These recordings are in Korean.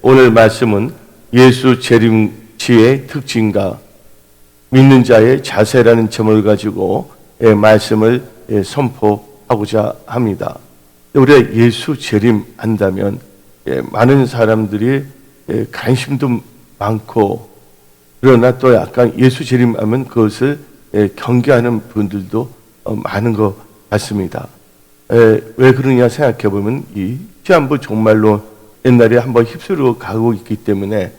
오늘 말씀은 예수 재림시의 특징과 믿는 자의 자세라는 점을 가지고 말씀을 선포하고자 합니다. 우리가 예수 재림한다면 많은 사람들이 관심도 많고, 그러나 또 약간 예수 재림하면 그것을 경계하는 분들도 많은 것 같습니다. 왜 그러냐 생각해 보면 이 시한부 종말로 옛날에 한번 휩쓸고 가고 있기 때문에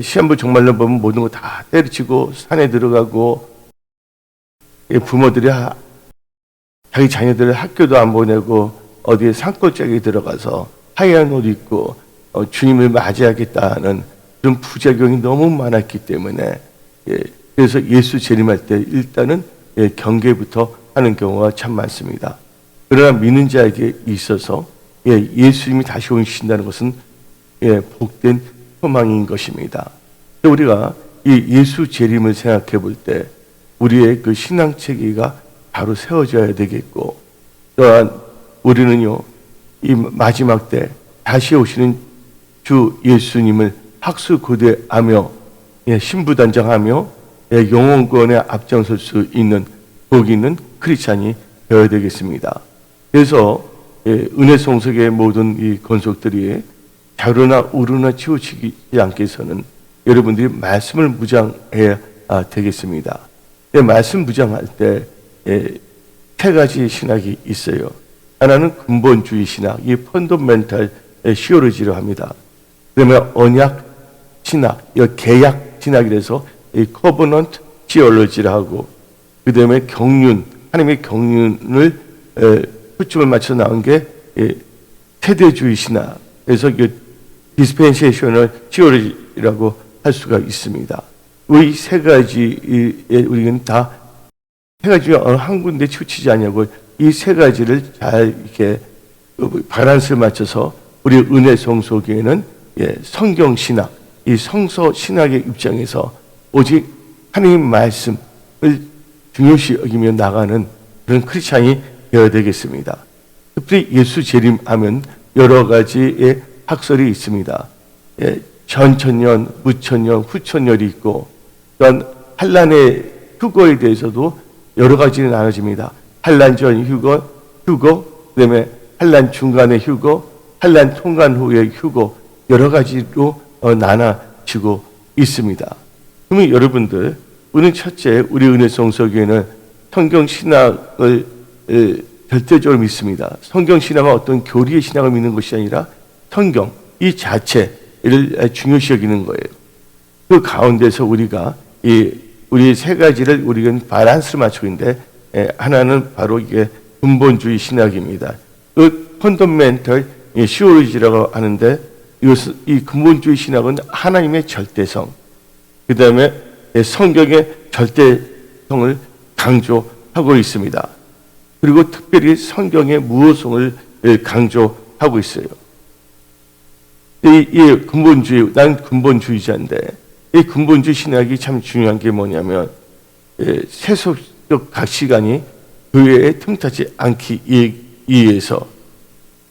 시한부 종말로 보면 모든 거 다 때려치고 산에 들어가고, 부모들이 자기 자녀들을 학교도 안 보내고 어디에 산골짜기에 들어가서 하얀 옷 입고 주님을 맞이하겠다는 그런 부작용이 너무 많았기 때문에 그래서 예수 재림할 때 일단은 경계부터 하는 경우가 참 많습니다. 그러나 믿는 자에게 있어서 예수님이 다시 오신다는 것은 복된 소망인 것입니다. 우리가 이 예수 재림을 생각해 볼 때 우리의 그 신앙 체계가 바로 세워져야 되겠고, 또한 우리는요 이 마지막 때 다시 오시는 주 예수님을 학수고대하며 신부단장하며 영혼구원에 앞장설 수 있는 복 있는 크리스찬이 되어야 되겠습니다. 그래서 은혜송석의 모든 이 건속들이 좌로나 우로나 치우치지 않게 해서는 여러분들이 말씀을 무장해야 되겠습니다. 말씀 무장할 때 세 가지 신학이 있어요. 하나는 근본주의 신학, 이 펀더멘탈 시오로지로 합니다. 그러면 언약 신학, 계약 신학이라서 이 커버넌트 시올로지를 하고, 그 다음에 경륜, 하나님의 경륜을 초점을 맞춰 나온 게 세대주의 신학, 그래서 디스펜세이셔널 시올로지라고 할 수가 있습니다. 이 세 가지에 우리는 다 세 가지가 어느 한 군데 치우치지 않냐고, 이 세 가지를 잘 이렇게 밸런스를 맞춰서 우리 은혜성소교회는 성경 신학, 이 성서 신학의 입장에서 오직 하나님 말씀을 중요시 여기며 나가는 그런 크리스찬이 되어야 되겠습니다. 특별히 예수 재림하면 여러 가지의 학설이 있습니다. 전천년, 무천년, 후천년이 있고, 또한 환란의 휴거에 대해서도 여러 가지로 나눠집니다. 환란 전 휴거, 그다음에 환란 중간의 휴거, 환란 통관 후의 휴거, 여러 가지로 나눠지고 있습니다. 그러면 여러분들, 우리는 첫째, 우리 은혜성서교회는 성경 신학을 절대적으로 믿습니다. 성경 신학은 어떤 교리의 신학을 믿는 것이 아니라 성경 이 자체를 중요시 여기는 거예요. 그 가운데서 우리가 우리 세 가지를 우리는 밸런스를 맞추고 있는데, 하나는 바로 이게 근본주의 신학입니다. 그 펀더멘털 시오로지라고 하는데, 이 근본주의 신학은 하나님의 절대성, 그 다음에 성경의 절대성을 강조하고 있습니다. 그리고 특별히 성경의 무호성을 강조하고 있어요. 이 근본주의, 난 근본주의자인데, 이 근본주의 신학이 참 중요한 게 뭐냐면, 세속적 가치관이 교회에 틈타지 않기 위해서,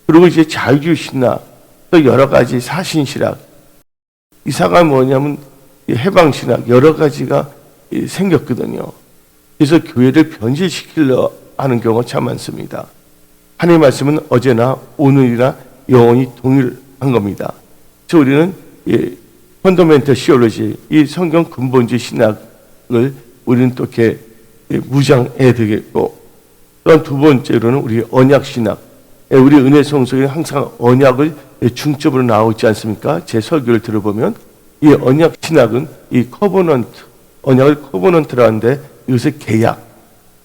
그리고 이제 자유주의 신학, 또 여러 가지 사신신학, 이사가 뭐냐면 해방신학, 여러 가지가 생겼거든요. 그래서 교회를 변질시키려 하는 경우가 참 많습니다. 하나님의 말씀은 어제나 오늘이나 영원히 동일한 겁니다. 그래서 우리는 펀더멘털 시올로지, 이 성경 근본주의 신학을 우리는 또 이렇게 무장해야 되겠고, 또한 두 번째로는 우리 언약 신학, 우리 은혜성소에 항상 언약을 중점으로 나오고 있지 않습니까? 제 설교를 들어보면 이 언약 신학은 이 커버넌트, 언약을 커버넌트라 하는데, 이것을 계약,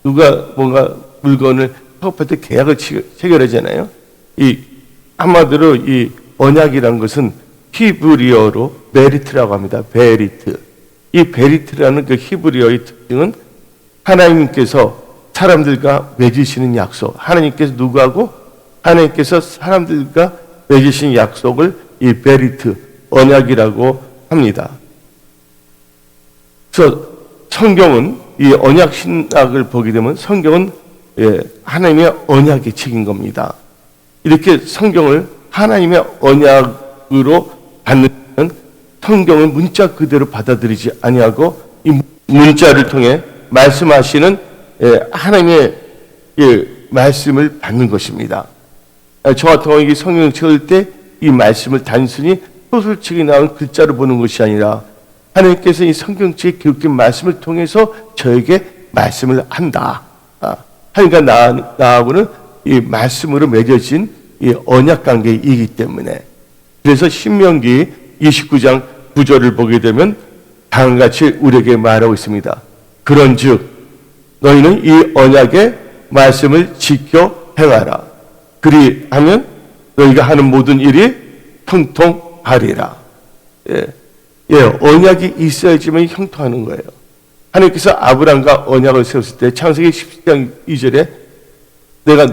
누가 뭔가 물건을 사업할 때 계약을 체결하잖아요. 이 한마디로 이 언약이라는 것은 히브리어로 베리트라고 합니다. 베리트. 이 베리트라는 그 히브리어의 특징은 하나님께서 사람들과 맺으시는 약속, 하나님께서 누구하고? 하나님께서 사람들과 맺으신 약속을 이 베리트, 언약이라고 합니다. 그래서 성경은 이 언약 신학을 보게 되면 성경은 하나님의 언약의 책인 겁니다. 이렇게 성경을 하나님의 언약 언약으로 받는 성경을 문자 그대로 받아들이지 아니하고 이 문자를 통해 말씀하시는 하나님의 말씀을 받는 것입니다. 저 같은 경우에 성경을 읽을 때 이 말씀을 단순히 소설책에 나온 글자로 보는 것이 아니라 하나님께서 이 성경책에 기록된 말씀을 통해서 저에게 말씀을 한다. 하니까 나하고는 이 말씀으로 맺어진 이 언약 관계이기 때문에, 그래서 신명기 29장 9절을 보게 되면 다음과 같이 우리에게 말하고 있습니다. 그런즉 너희는 이 언약의 말씀을 지켜 행하라. 그리하면 너희가 하는 모든 일이 형통하리라. 언약이 있어야지만 형통하는 거예요. 하나님께서 아브라함과 언약을 세웠을 때 창세기 17장 2절에 내가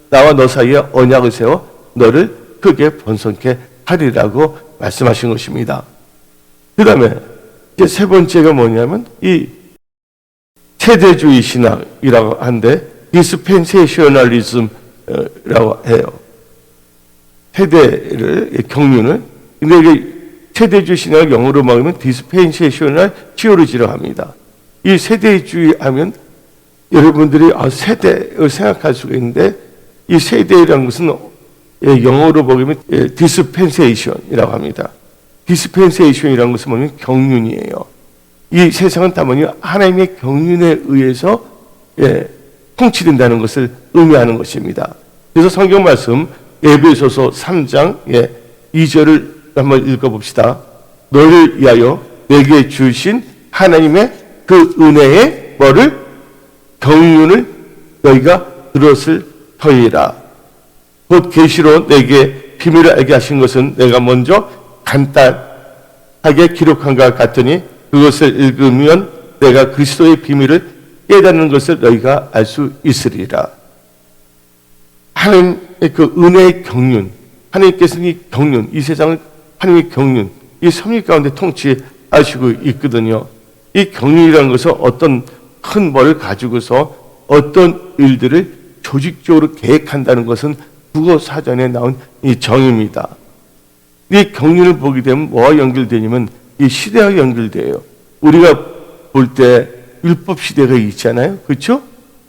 나와 너 사이에 언약을 세워 너를 크게 번성케 하리라고 말씀하신 것입니다. 그 다음에 이제 세 번째가 뭐냐면 이 세대주의 신학이라고 하는데 디스펜세이셔널리즘이라고 해요. 세대를 경륜을. 근데 이게 세대주의 신학을 영어로 막으면 디스펜세이셔널 티오로지라고 합니다. 이 세대주의 하면 여러분들이 세대를 생각할 수가 있는데 이 세대라는 것은 영어로 보면 디스펜세이션이라고 합니다. 디스펜세이션이라는 것은 뭐냐면 경륜이에요. 이 세상은 다만이 하나님의 경륜에 의해서 통치된다는 것을 의미하는 것입니다. 그래서 성경 말씀 에베소서 3장 2절을 한번 읽어봅시다. 너를 위하여 내게 주신 하나님의 그 은혜의 뭐를 경륜을 너희가 들었을 터이라. 곧 계시로 내게 비밀을 알게 하신 것은 내가 먼저 간단하게 기록한 것 같으니 그것을 읽으면 내가 그리스도의 비밀을 깨닫는 것을 너희가 알 수 있으리라. 하나님의 그 은혜의 경륜, 하나님께서는 이 경륜, 이 세상을 하나님의 경륜, 이 섭리 가운데 통치하시고 있거든요. 이 경륜이라는 것은 어떤 큰 뭐를 가지고서 어떤 일들을 조직적으로 계획한다는 것은 국어 사전에 나온 이 정의입니다. 이 경륜을 보게 되면 뭐와 연결되냐면 이 시대와 연결돼요. 우리가 볼 때 율법 시대가 있잖아요. 그렇죠?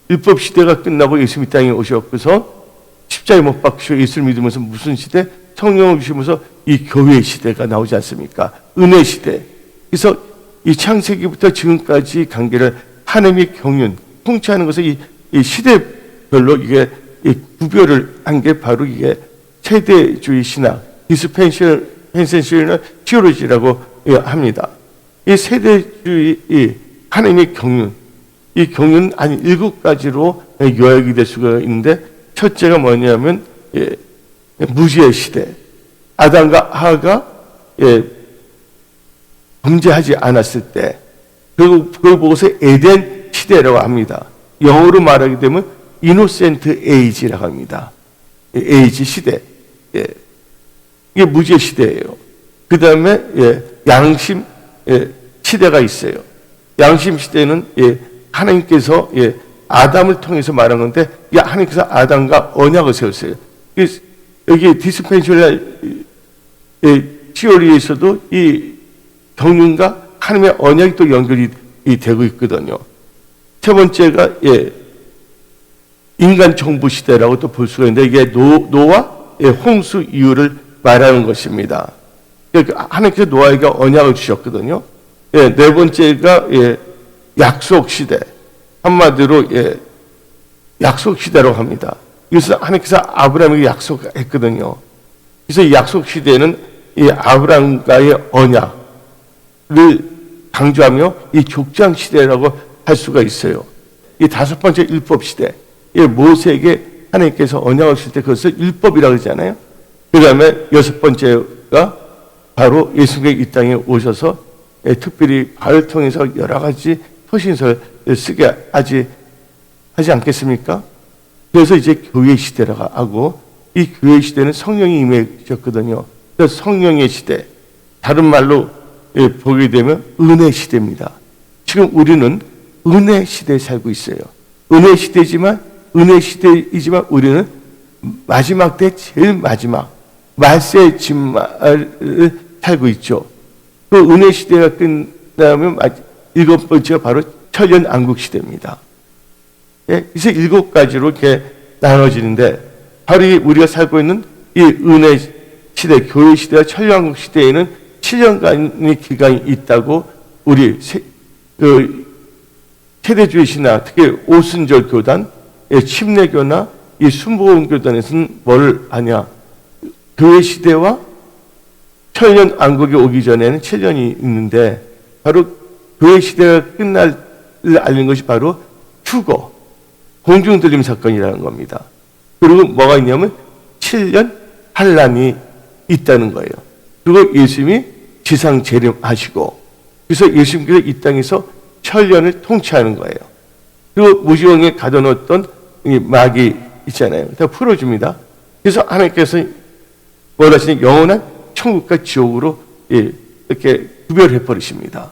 율법 시대가 끝나고 예수님 이 땅에 오셨고서 십자가에 못 박히시고 예수를 믿으면서 무슨 시대? 성령을 주시면서 이 교회 시대가 나오지 않습니까? 은혜 시대. 그래서 이 창세기부터 지금까지 관계를 하나님의 경륜, 통치하는 것을 이 시대별로 이게 구별을 한 게 바로 이게 세대주의 신학, 디스펜세이셔널 티오로지라고 합니다. 이 세대주의 하나님의 경륜, 이 경륜은 한 7가지로 요약이 될 수가 있는데 첫째가 뭐냐면 무지의 시대. 아담과 하와가 범죄하지 않았을 때 그걸 보고서 에덴 시대라고 합니다. 영어로 말하게 되면 이노센트 에이지라고 합니다. 에이지 시대. 이게 무지의 시대예요. 그 다음에 양심 시대가 있어요. 양심 시대는 하나님께서 아담을 통해서 말한 건데 하나님께서 아담과 언약을 세웠어요. 여기 디스펜셔널 티오리에서도 이 경륜과 하나님의 언약이 또 연결이 되고 있거든요. 세 번째가 인간 정부 시대라고 또 볼 수가 있는데 이게 노아 홍수 이후를 말하는 것입니다. 하나님께서 노아에게 언약을 주셨거든요. 네 번째가 약속 시대. 한마디로 약속 시대라고 합니다. 이것은 하나님께서 아브라함에게 약속했거든요. 그래서 이 약속 시대는 이 아브라함과의 언약을 강조하며 이 족장 시대라고 할 수가 있어요. 이 다섯 번째 율법 시대. 모세에게 하나님께서 언약을 주실 때 그것을 율법이라고 하잖아요. 그 다음에 여섯 번째가 바로 예수님이 이 땅에 오셔서 특별히 바울을 통해서 여러 가지 서신서를 쓰게 하지 않겠습니까? 그래서 이제 교회 시대라고 하고 이 교회 시대는 성령이 임하셨거든요. 그래서 성령의 시대, 다른 말로 보게 되면 은혜 시대입니다. 지금 우리는 은혜 시대에 살고 있어요. 은혜 시대이지만 우리는 마지막 때 제일 마지막 말세의 진말을 살고 있죠. 그 은혜 시대가 끝나면 일곱 번째가 바로 천년 왕국 시대입니다. 예, 그래서 일곱 가지로 이렇게 나눠지는데, 바로 우리가 살고 있는 이 은혜 시대, 교회 시대와 천년 왕국 시대에는 7년간의 기간이 있다고 우리 세대주의 신학, 특히 오순절 교단, 침례교나 이 순복음 교단에서는 뭘 하냐? 교회 시대와 천년 왕국이 오기 전에는 7년이 있는데, 바로 교회 시대가 끝날 알린 것이 바로 휴거, 공중 들림 사건이라는 겁니다. 그리고 뭐가 있냐면 7년 환란이 있다는 거예요. 그리고 예수님이 지상 재림하시고, 그래서 예수님께서 이 땅에서 천년을 통치하는 거예요. 그리고 무지왕에 가둬놓았던 이 마귀 있잖아요. 다 풀어줍니다. 그래서 하나님께서 원하시는 영원한 천국과 지옥으로 이렇게 구별해 버리십니다.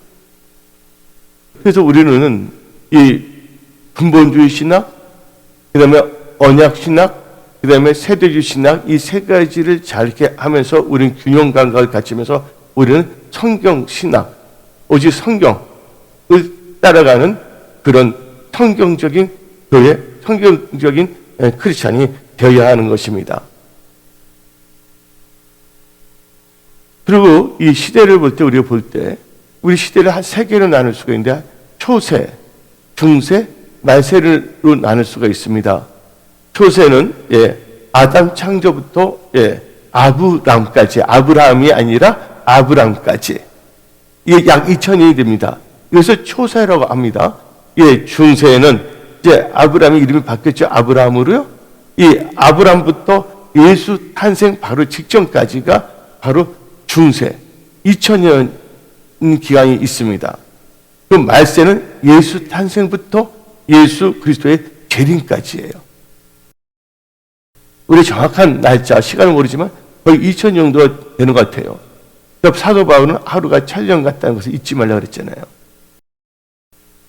그래서 우리는 이 근본주의 신학, 그 다음에 언약 신학, 그 다음에 세대주의 신학, 이 세 가지를 잘 이렇게 하면서 우리는 균형 감각을 갖추면서 우리는 성경 신학, 오직 성경을 따라가는 그런 성경적인 교회, 성경적인 크리스찬이 되어야 하는 것입니다. 그리고 이 시대를 볼 때, 우리가 볼 때, 우리 시대를 한 세 개로 나눌 수가 있는데, 초세, 중세, 말세로 나눌 수가 있습니다. 초세는 아담 창조부터 아브람까지, 아브라함이 아니라 아브람까지, 이게 약 2000년이 됩니다. 그래서 초세라고 합니다. 중세는 이제 아브라함의 이름이 바뀌었죠. 아브라함으로요. 이 아브라함부터 예수 탄생 바로 직전까지가 바로 중세, 2000년 기간이 있습니다. 그 말세는 예수 탄생부터 예수 그리스도의 재림까지예요. 우리 정확한 날짜, 시간은 모르지만 거의 2000년 정도가 되는 것 같아요. 사도 바울은 하루가 1000년 같다는 것을 잊지 말라고 그랬잖아요.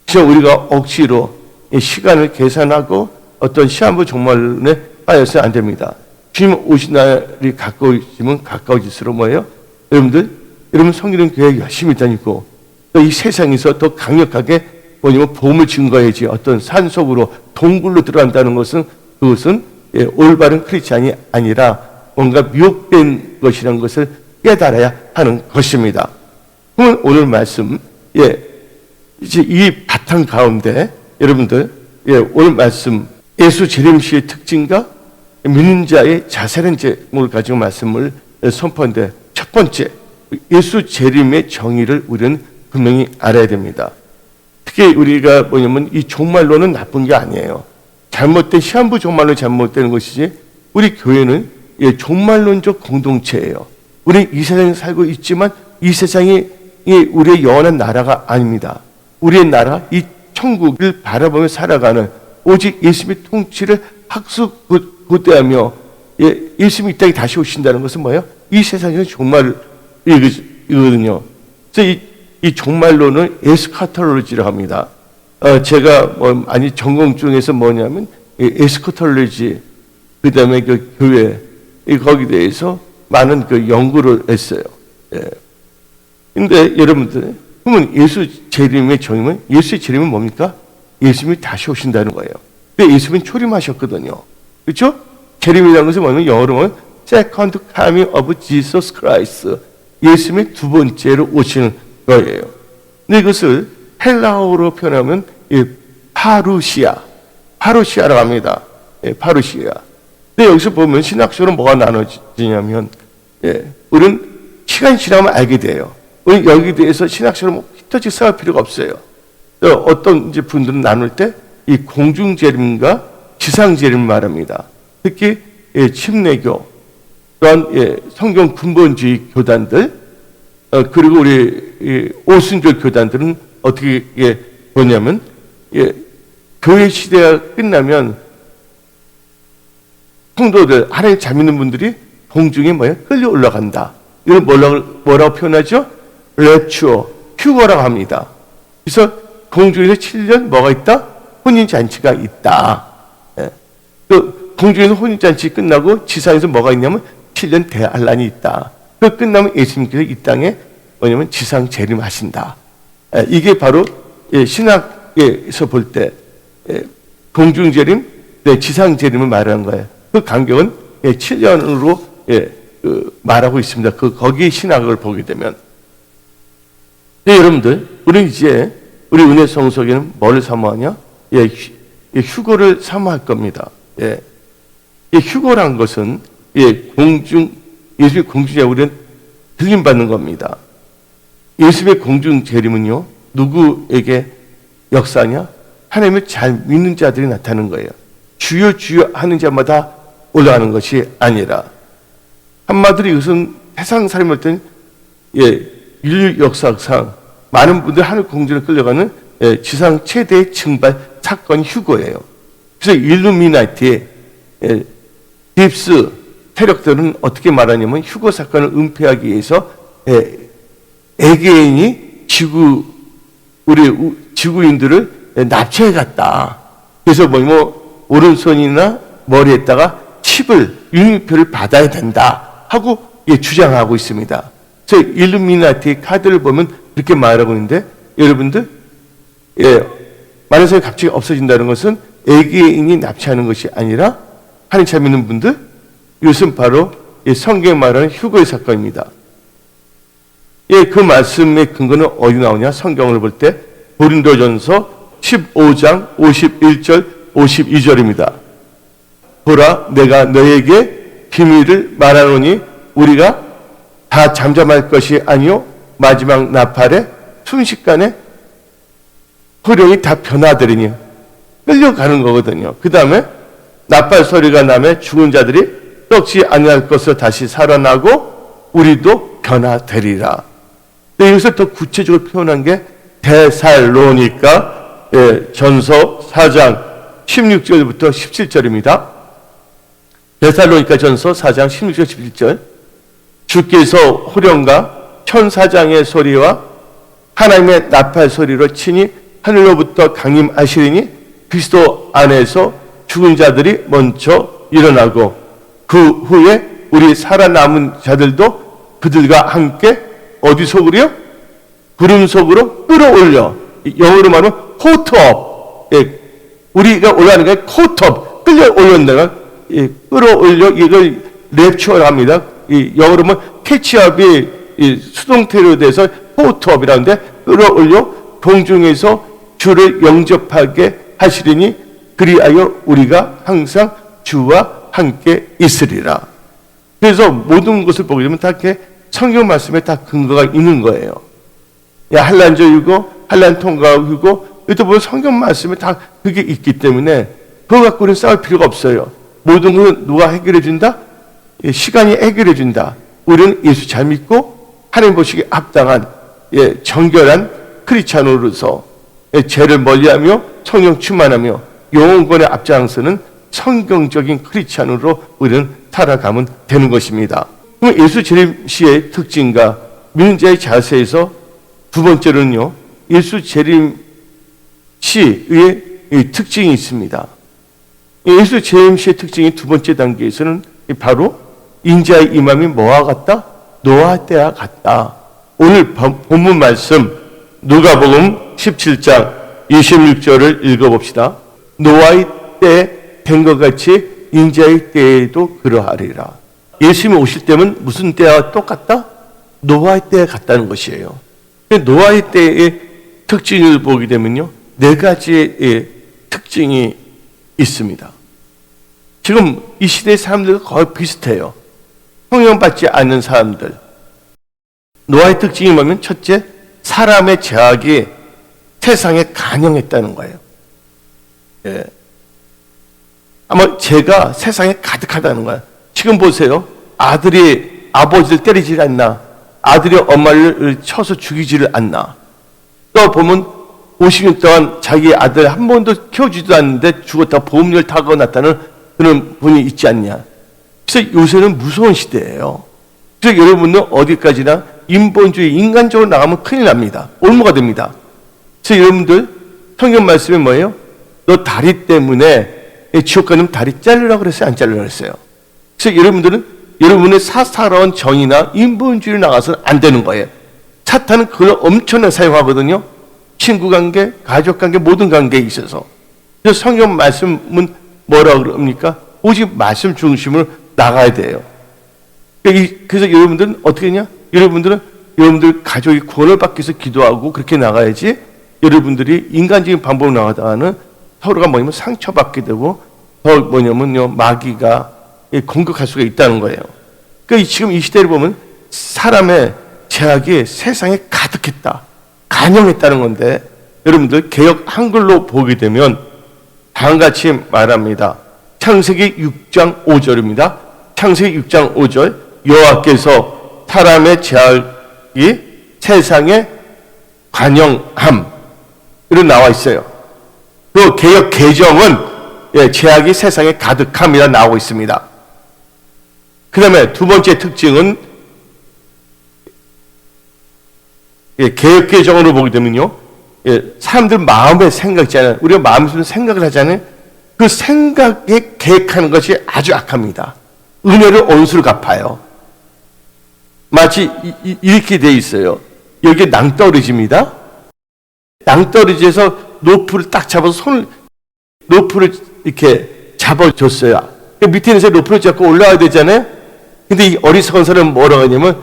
그래서 우리가 억지로 시간을 계산하고 어떤 시한부 종말론에 빠져서는 안 됩니다. 주님 오신 날이 가까워지면 가까워질수록 뭐예요? 여러분 성기는 교회 열심히 다니고 또 이 세상에서 더 강력하게 뭐냐면 복음을 증거해야지 어떤 산속으로 동굴로 들어간다는 것은 그것은 올바른 크리스찬이 아니라 뭔가 미혹된 것이라는 것을 깨달아야 하는 것입니다. 그러면 오늘 말씀 이제 이 바탕 가운데 여러분들 오늘 말씀 예수 재림시의 특징과 믿는 자의 자세한 제목을 가지고 말씀을 선포한데, 첫 번째 예수 재림의 정의를 우리는 분명히 알아야 됩니다. 특히 우리가 뭐냐면 이 종말론은 나쁜 게 아니에요. 잘못된 시한부 종말론 잘못되는 것이지, 우리 교회는 종말론적 공동체예요. 우리 이 세상에 살고 있지만 이 세상이 우리의 영원한 나라가 아닙니다. 우리의 나라, 이 천국을 바라보며 살아가는 오직 예수님의 통치를 학수고대하며 예수님이 이 땅에 다시 오신다는 것은 뭐예요? 이 세상에서 종말이거든요. 그래서 이 종말론은 에스카톨로지라고 합니다. 제가 전공 중에서 뭐냐면 에스카톨로지, 그 다음에 그 교회 거기에 대해서 많은 그 연구를 했어요. 근데 여러분들, 그러면 예수 재림의 정의는, 예수의 재림은 뭡니까? 예수님이 다시 오신다는 거예요. 근데 예수님은 초림하셨거든요. 그렇죠? 재림이라는 것은 뭐냐면 영어로 보면 Second Coming of Jesus Christ, 예수님이 두 번째로 오시는 거예요. 근데 이것을 헬라어로 표현하면 파루시아라고 합니다. 파루시아. 근데 여기서 보면 신학적으로 뭐가 나눠지냐면, 우리는 시간이 지나면 알게 돼요. 우리 여기에 대해서 신학적으로 히터치 쌓을 필요가 없어요. 어떤 이제 분들은 나눌 때 이 공중 재림과 지상 재림을 말합니다. 특히 침례교, 또한 성경 근본주의 교단들, 그리고 우리 오순절 교단들은 어떻게 보냐면, 교회 시대가 끝나면 성도들, 하나님 잘 믿는 분들이 공중에 끌려 올라간다. 이걸 뭐라고 표현하죠? 랩추어, 휴거라고 합니다. 그래서 공중에서 7년 뭐가 있다? 혼인잔치가 있다. 그 공중에서 혼인잔치 끝나고 지상에서 뭐가 있냐면 7년 대환란이 있다. 그 끝나면 예수님께서 이 땅에 뭐냐면 지상 재림하신다. 이게 바로 신학에서 볼 때 공중 재림, 지상 재림을 말하는 거예요. 그 간격은 7년으로 말하고 있습니다. 거기 신학을 보게 되면. 여러분들, 우리 이제 우리 은혜 성속에는 뭘 사모하냐? 휴거를 사모할 겁니다. 휴거란 것은 예수의 공중에 우리는 들림 받는 겁니다. 예수의 공중 재림은요, 누구에게 역사냐? 하나님을 잘 믿는 자들이 나타나는 거예요. 주여 주여 하는 자마다 올라가는 것이 아니라, 한마디로 이것은 세상 사람일 때는 인류 역사상 많은 분들 하늘 공중에 끌려가는 지상 최대의 증발 사건이 휴거예요. 그래서 일루미나티의 딥스 세력들은 어떻게 말하냐면 휴거 사건을 은폐하기 위해서 외계인이 우리 지구인들을 납치해 갔다. 그래서 오른손이나 머리에다가 칩을 유니표를 받아야 된다 하고 주장하고 있습니다. 그래서 일루미나티 카드를 보면 그렇게 말하고 있는데, 여러분들 많은 사람이 갑자기 없어진다는 것은 외계인이 납치하는 것이 아니라, 하나님 잘 믿는 분들, 이것은 바로 성경에 말하는 휴거의 사건입니다. 그 말씀의 근거는 어디 나오냐? 성경을 볼 때 고린도전서 15장 51절 52절입니다. 보라, 내가 너에게 비밀을 말하노니 우리가 다 잠잠할 것이 아니요 마지막 나팔에 순식간에 호령이 다 변화되리니, 끌려가는 거거든요. 그 다음에 나팔 소리가 나면 죽은 자들이 썩지 아니할 것을 다시 살아나고 우리도 변화되리라. 여기서 더 구체적으로 표현한 게 데살로니가 전서 4장 16절부터 17절입니다. 데살로니가 전서 4장 16절 17절. 주께서 호령과 천사장의 소리와 하나님의 나팔 소리로 친히 하늘로부터 강림하시리니 그리스도 안에서 죽은 자들이 먼저 일어나고 그 후에 우리 살아남은 자들도 그들과 함께 어디 속으로요? 구름 속으로 끌어올려. 영어로 말하면 코트업. 우리가 올라가는 게 코트업. 끌어올린다가 끌어올려. 이걸 랩처를 합니다. 영어로 보면 캐치업이 수동태로 돼서 코트업이라는데, 끌어올려 공중에서 주를 영접하게 하시리니 그리하여 우리가 항상 주와 함께 있으리라. 그래서 모든 것을 보게 되면 다 이렇게 성경 말씀에 다 근거가 있는 거예요. 한란절 휴거, 한란 통과 휴거, 이것도 보면 성경 말씀에 다 그게 있기 때문에 그거 갖고는 싸울 필요가 없어요. 모든 것은 누가 해결해 준다? 시간이 해결해 준다. 우리는 예수 잘 믿고 하나님 보시기에 합당한 정결한 크리스찬으로서 죄를 멀리하며 성령 충만하며 영혼권의 앞장서는 성경적인 크리스찬으로 우리는 살아가면 되는 것입니다. 그럼 예수 재림 시의 특징과 믿는 자의 자세에서 두 번째로는요, 예수 재림 시의 특징이 있습니다. 예수 재림 시의 특징이 두 번째 단계에서는 바로 인자의 임함이 뭐와 같다? 노아 때와 같다. 오늘 본문 말씀 누가복음 17장 26절을 읽어봅시다. 노아의 때 된 것 같이 인자의 때에도 그러하리라. 예수님이 오실 때는 무슨 때와 똑같다? 노아의 때에 같다는 것이에요. 노아의 때의 특징을 보게 되면요, 네 가지의 특징이 있습니다. 지금 이 시대의 사람들과 거의 비슷해요. 성령받지 않는 사람들. 노아의 특징이 뭐냐면, 첫째, 사람의 죄악이 세상에 간영했다는 거예요. 아마 죄가 세상에 가득하다는 거예요. 지금 보세요. 아들이 아버지를 때리지 않나, 아들이 엄마를 쳐서 죽이지를 않나. 또 보면 50년 동안 자기 아들 한 번도 키워주지도 않는데 죽었다 보험료를 타고 났다는 그런 분이 있지 않냐. 그래서 요새는 무서운 시대예요. 그래서 여러분은 어디까지나 인본주의, 인간적으로 나가면 큰일 납니다. 올무가 됩니다. 그래서 여러분들 성경 말씀이 뭐예요? 너 다리 때문에 지옥 가면 다리 자르라고 그랬어요? 안 자르라고 그랬어요? 그래서 여러분들은 여러분의 사사로운 정의나 인본주의를 나가서는 안 되는 거예요. 사탄은 그걸 엄청나게 사용하거든요. 친구 관계, 가족 관계, 모든 관계에 있어서. 그래서 성경 말씀은 뭐라 그럽니까? 오직 말씀 중심으로 나가야 돼요. 그래서 여러분들은 어떻게 했냐? 여러분들 가족이 구원을 받기 위해서 기도하고 그렇게 나가야지, 여러분들이 인간적인 방법으로 나가다가는 서로가 뭐냐면 상처받게 되고 더 뭐냐면요, 마귀가 공격할 수가 있다는 거예요. 그러니까 지금 이 시대를 보면 사람의 죄악이 세상에 가득했다, 간영했다는 건데, 여러분들 개역 한글로 보게 되면 다음과 같이 말합니다. 창세기 6장 5절입니다. 창세기 6장 5절, 여호와께서 사람의 죄악이 세상에 관영함, 이렇게 나와 있어요. 그 개역 개정은 죄악이 세상에 가득함이라 나오고 있습니다. 그 다음에 두 번째 특징은 개역 개정으로 보게 되면요, 사람들 마음의 생각 있잖아요. 우리가 마음속으로 생각을 하잖아요. 그 생각에 계획하는 것이 아주 악합니다. 은혜를 온수로 갚아요. 마치 이렇게 돼 있어요. 여기에 낭떠러지입니다. 낭떠러지에서 로프를 딱 잡아서 로프를 이렇게 잡아줬어요. 밑에 있는 로프를 잡고 올라와야 되잖아요. 근데 이 어리석은 사람은 뭐라고 하냐면,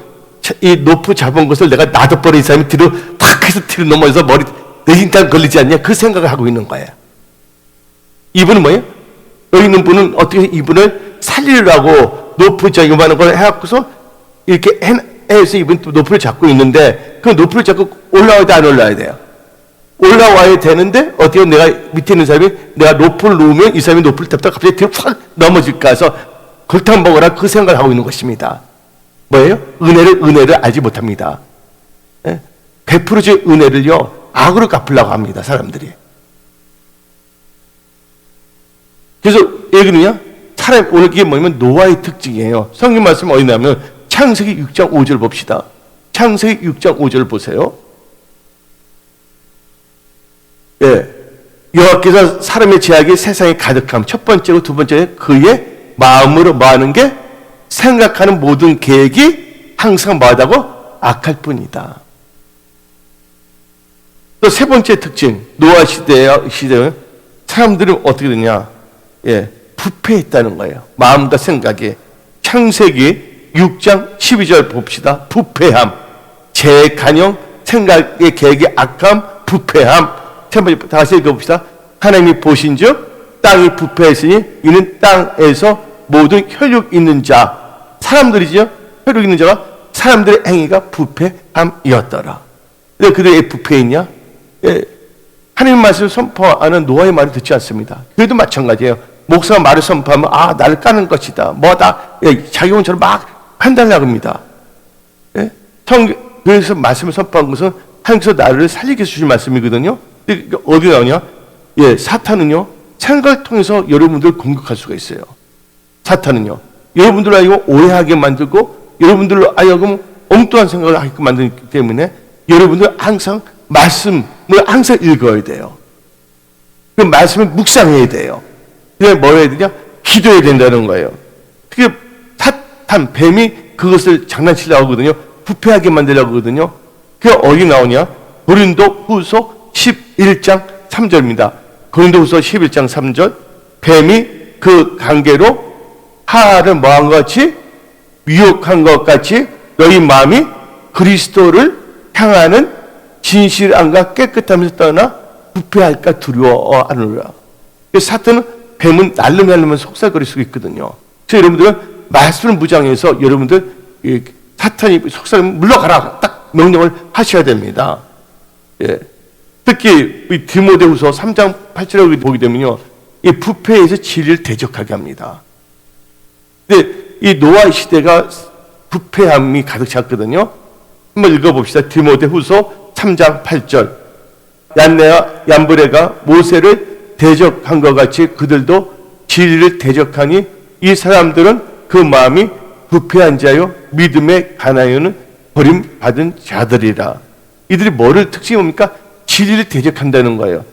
이 로프 잡은 것을 내가 놔둬버린 사람이 뒤로 팍 해서 뒤로 넘어져서 머리 내진탕 걸리지 않냐, 그 생각을 하고 있는 거예요. 이분은 뭐예요? 여기 있는 분은 어떻게 이분을 살리려고 로프 요만한 걸 해갖고서 이렇게 해서 이분 로프를 잡고 있는데, 그 로프를 잡고 올라와야 돼, 안 올라와야 돼요? 올라와야 되는데, 어떻게 내가 밑에 있는 사람이 내가 로프를 놓으면 이 사람이 로프를 잡다가 갑자기 뒤로 확 넘어질까 해서 골탕 먹으라, 그 생각을 하고 있는 것입니다. 뭐예요? 은혜를 알지 못합니다. 베풀어진 은혜를요, 악으로 갚으려고 합니다, 사람들이. 그래서 얘기는요, 차라리 오늘 이게 뭐냐면 노아의 특징이에요. 성경 말씀 어디 나면 창세기 6장 5절 봅시다. 창세기 6장 5절 보세요. 여호와께서 사람의 죄악이 세상에 가득함. 첫 번째로 두 번째는 그의 마음으로 뭐하는 게, 생각하는 모든 계획이 항상 뭐하다고? 악할 뿐이다. 또 세 번째 특징, 노아 시대는 사람들은 어떻게 되냐? 부패했다는 거예요. 마음과 생각이. 창세기 6장 12절 봅시다. 부패함, 재간영, 생각의 계획이 악함, 부패함. 세 번째, 다시 읽어봅시다. 하나님이 보신즉 땅이 부패했으니 이는 땅에서 모든 혈육 있는 자, 사람들이죠. 혈육 있는 자가 사람들의 행위가 부패함이었더라. 왜 그들의 부패했냐? 하나님 말씀을 선포하는 노아의 말을 듣지 않습니다. 그래도 마찬가지예요. 목사가 말을 선포하면 나를 까는 것이다, 뭐다, 자기 혼처럼 막 판단하려고 합니다. 그래서 말씀을 선포한 것은 하나님께서 나를 살리게 해주신 말씀이거든요. 어디 나오냐? 사탄은요, 생각을 통해서 여러분들을 공격할 수가 있어요. 사탄은요, 여러분들을 하여금 오해하게 만들고 여러분들로 하여금 엉뚱한 생각을 하게 만들기 때문에 여러분들 항상 말씀을 항상 읽어야 돼요. 그 말씀을 묵상해야 돼요. 그래 뭐 해야 되냐? 기도해야 된다는 거예요. 그게 사탄, 뱀이 그것을 장난치려고 하거든요. 부패하게 만들려고 하거든요. 그게 어디 나오냐? 고린도 후서 11장 3절입니다. 고린도 후서 11장 3절. 뱀이 그 관계로 하하를 뭐한 것 같이, 미혹한 것 같이 너희 마음이 그리스도를 향하는 진실함과 깨끗함에서 떠나 부패할까 두려워하느라. 사탄은, 뱀은 날름날름은 속삭거릴 수 있거든요. 그래서 여러분들은 말씀을 무장해서 여러분들 사탄이 속삭이면 물러가라, 딱 명령을 하셔야 됩니다. 특히 이 디모데후서 3장 8절을 보게 되면요, 이 부패에서 진리를 대적하게 합니다. 근데 이 노아 시대가 부패함이 가득 찼거든요. 한번 읽어봅시다. 디모데후서 3장 8절. 얀네와 얀브레가 모세를 대적한 것 같이 그들도 진리를 대적하니 이 사람들은 그 마음이 부패한 자요 믿음의 가나요는 버림받은 자들이라. 이들이 뭐를 특징이 뭡니까? 진리를 대적한다는 거예요.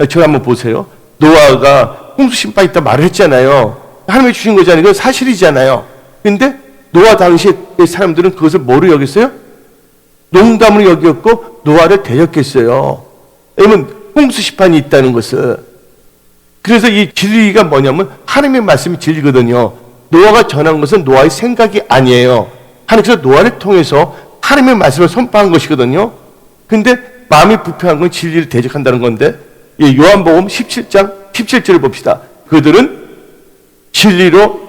저 한번 보세요. 노아가 홍수 심판 있다 말을 했잖아요. 하나님이 주신 거잖아요. 이건 사실이잖아요. 근데 노아 당시의 사람들은 그것을 뭐로 여겼어요? 농담으로 여겼고 노아를 대적했어요. 왜냐면 홍수 시판이 있다는 것을. 그래서 이 진리가 뭐냐면 하나님의 말씀이 진리거든요. 노아가 전한 것은 노아의 생각이 아니에요. 하나님께서 노아를 통해서 하나님의 말씀을 선포한 것이거든요. 근데 마음이 불편한 건 진리를 대적한다는 건데, 요한복음 17장 17절을 봅시다. 그들은 진리로